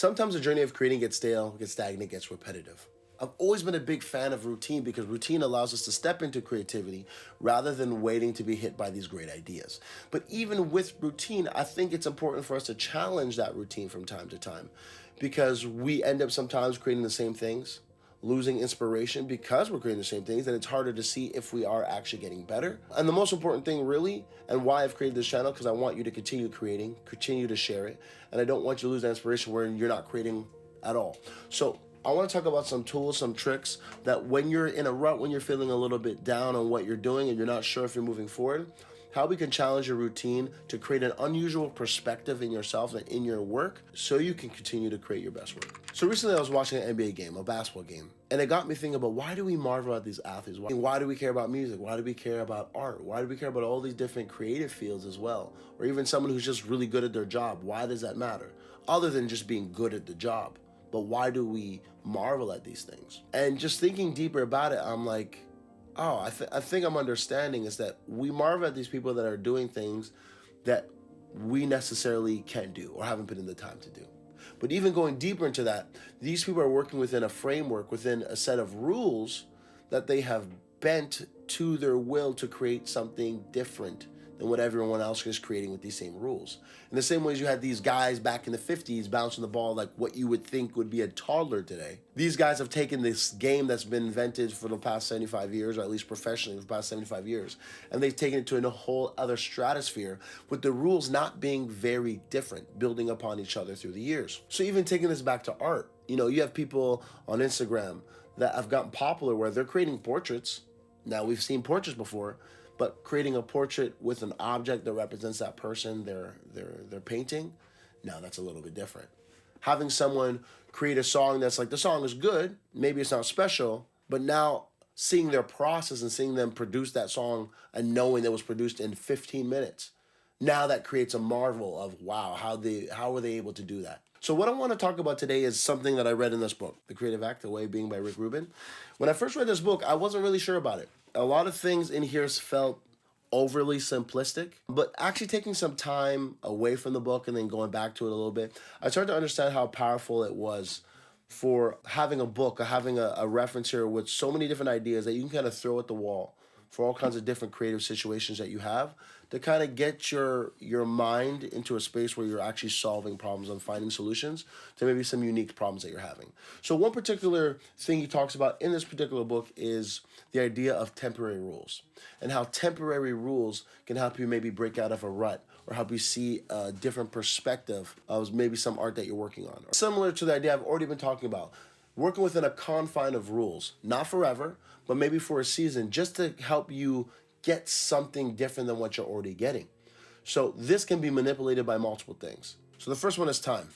Sometimes the journey of creating gets stale, gets stagnant, gets repetitive. I've always been a big fan of routine because routine allows us to step into creativity rather than waiting to be hit by these great ideas. But even with routine, I think it's important for us to challenge that routine from time to time because we end up sometimes creating the same things, losing inspiration because we're creating the same things, and it's harder to see if we are actually getting better. And the most important thing really, and why I've created this channel, because I want you to continue creating, continue to share it, and I don't want you to lose that inspiration where you're not creating at all. So I want to talk about some tools, some tricks that when you're in a rut, when you're feeling a little bit down on what you're doing and you're not sure if you're moving forward, how we can challenge your routine to create an unusual perspective in yourself and in your work so you can continue to create your best work. So recently I was watching an NBA game, a basketball game, and it got me thinking about why do we marvel at these athletes? Why do we care about music? Why do we care about art? Why do we care about all these different creative fields as well? Or even someone who's just really good at their job. Why does that matter? Other than just being good at the job. But why do we marvel at these things? And just thinking deeper about it, I'm like, oh, I think I'm understanding is that we marvel at these people that are doing things that we necessarily can't do or haven't put in the time to do. But even going deeper into that, these people are working within a framework, within a set of rules that they have bent to their will to create something different than what everyone else is creating with these same rules. In the same ways you had these guys back in the 50s bouncing the ball like what you would think would be a toddler today. These guys have taken this game that's been invented for the past 75 years, or at least professionally for the past 75 years, and they've taken it to a whole other stratosphere with the rules not being very different, building upon each other through the years. So even taking this back to art, you have people on Instagram that have gotten popular where they're creating portraits. Now we've seen portraits before, but creating a portrait with an object that represents that person, their painting, now that's a little bit different. Having someone create a song that's like, the song is good, maybe it's not special, but now seeing their process and seeing them produce that song and knowing that it was produced in 15 minutes, now that creates a marvel of, wow, how were they able to do that? So what I want to talk about today is something that I read in this book, The Creative Act, The Way of Being by Rick Rubin. When I first read this book, I wasn't really sure about it. A lot of things in here felt overly simplistic, but actually taking some time away from the book and then going back to it a little bit, I started to understand how powerful it was for having a book, having a reference here with so many different ideas that you can kind of throw at the wall for all kinds of different creative situations that you have to kind of get your mind into a space where you're actually solving problems and finding solutions to maybe some unique problems that you're having. So one particular thing he talks about in this particular book is the idea of temporary rules and how temporary rules can help you maybe break out of a rut or help you see a different perspective of maybe some art that you're working on. Similar to the idea I've already been talking about, working within a confine of rules, not forever, but maybe for a season, just to help you get something different than what you're already getting. So this can be manipulated by multiple things. So the first one is time.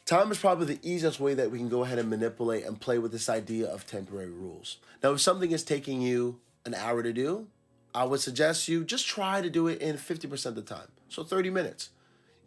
Time is probably the easiest way that we can go ahead and manipulate and play with this idea of temporary rules. Now, if something is taking you an hour to do, I would suggest you just try to do it in 50% of the time. So 30 minutes.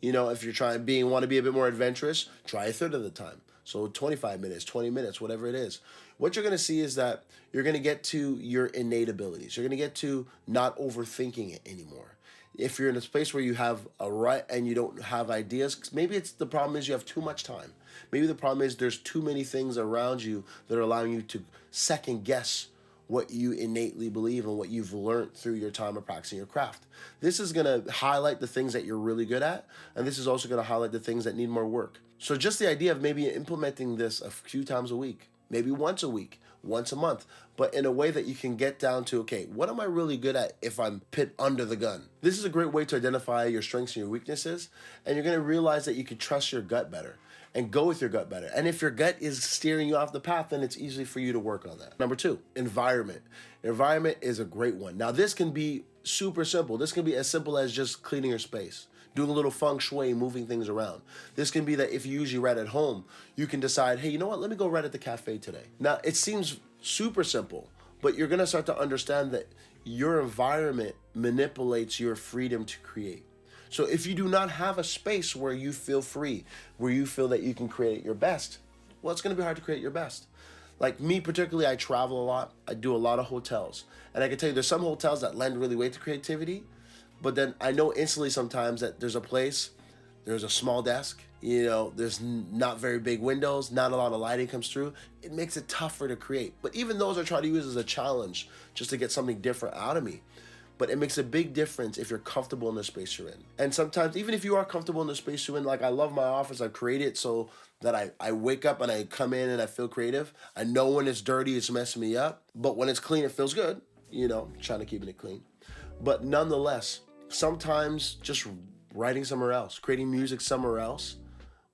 If you're want to be a bit more adventurous, try a third of the time. So 25 minutes, 20 minutes, whatever it is. What you're going to see is that you're going to get to your innate abilities. You're going to get to not overthinking it anymore. If you're in a space where you have a rut and you don't have ideas, maybe the problem is you have too much time. Maybe the problem is there's too many things around you that are allowing you to second guess what you innately believe and what you've learned through your time of practicing your craft. This is going to highlight the things that you're really good at, and this is also going to highlight the things that need more work. So just the idea of maybe implementing this a few times a week, maybe once a week, once a month, but in a way that you can get down to, okay, what am I really good at if I'm put under the gun? This is a great way to identify your strengths and your weaknesses, and you're going to realize that you can trust your gut better and go with your gut better. And if your gut is steering you off the path, then it's easy for you to work on that. Number 2, environment. Environment is a great one. Now, this can be super simple. This can be as simple as just cleaning your space, doing a little feng shui, moving things around. This can be that if you usually write at home, you can decide, hey, you know what, let me go write at the cafe today. Now, it seems super simple, but you're gonna start to understand that your environment manipulates your freedom to create. So if you do not have a space where you feel free, where you feel that you can create your best, well, it's gonna be hard to create your best. Like me particularly, I travel a lot. I do a lot of hotels. And I can tell you there's some hotels that lend really way to creativity, but then I know instantly sometimes that there's a place There's a small desk, there's not very big windows, not a lot of lighting comes through. It makes it tougher to create. But even those I try to use as a challenge just to get something different out of me. But it makes a big difference if you're comfortable in the space you're in. And sometimes, even if you are comfortable in the space you're in, like I love my office, I create it so that I wake up and I come in and I feel creative. I know when it's dirty, it's messing me up. But when it's clean, it feels good, trying to keep it clean. But nonetheless, sometimes just writing somewhere else, creating music somewhere else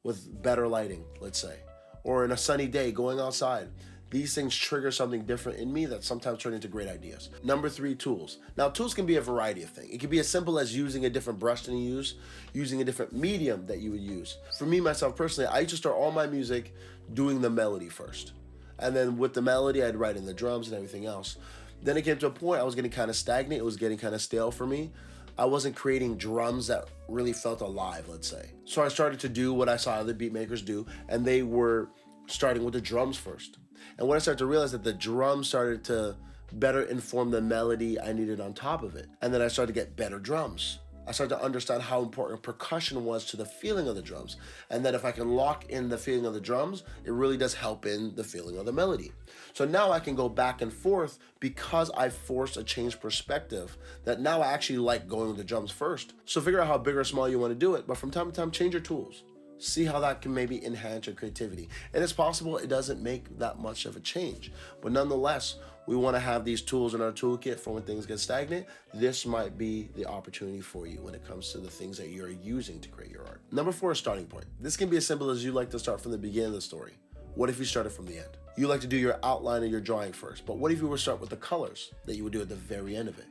with better lighting, let's say, or in a sunny day, going outside. These things trigger something different in me that sometimes turn into great ideas. Number 3, tools. Now, tools can be a variety of things. It can be as simple as using a different brush than you use, using a different medium that you would use. For me, myself personally, I used to start all my music doing the melody first. And then with the melody, I'd write in the drums and everything else. Then it came to a point I was getting kind of stagnant. It was getting kind of stale for me. I wasn't creating drums that really felt alive, let's say. So I started to do what I saw other beat makers do, and they were starting with the drums first. And when I started to realize that the drums started to better inform the melody I needed on top of it. And then I started to get better drums. I started to understand how important percussion was to the feeling of the drums. And that if I can lock in the feeling of the drums, it really does help in the feeling of the melody. So now I can go back and forth because I forced a changed perspective that now I actually like going with the drums first. So figure out how big or small you want to do it, but from time to time, change your tools. See how that can maybe enhance your creativity. And it's possible it doesn't make that much of a change. But nonetheless, we want to have these tools in our toolkit for when things get stagnant. This might be the opportunity for you when it comes to the things that you're using to create your art. Number 4 is starting point. This can be as simple as you like to start from the beginning of the story. What if you started from the end? You like to do your outline and your drawing first, but what if you were to start with the colors that you would do at the very end of it?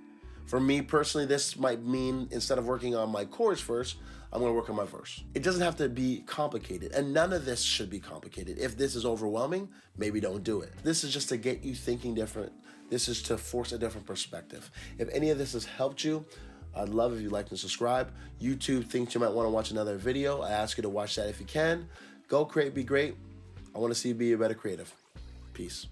For me personally, this might mean instead of working on my chorus first, I'm going to work on my verse. It doesn't have to be complicated, and none of this should be complicated. If this is overwhelming, maybe don't do it. This is just to get you thinking different. This is to force a different perspective. If any of this has helped you, I'd love if you like and subscribe. YouTube thinks you might want to watch another video. I ask you to watch that if you can. Go create, be great. I want to see you be a better creative. Peace.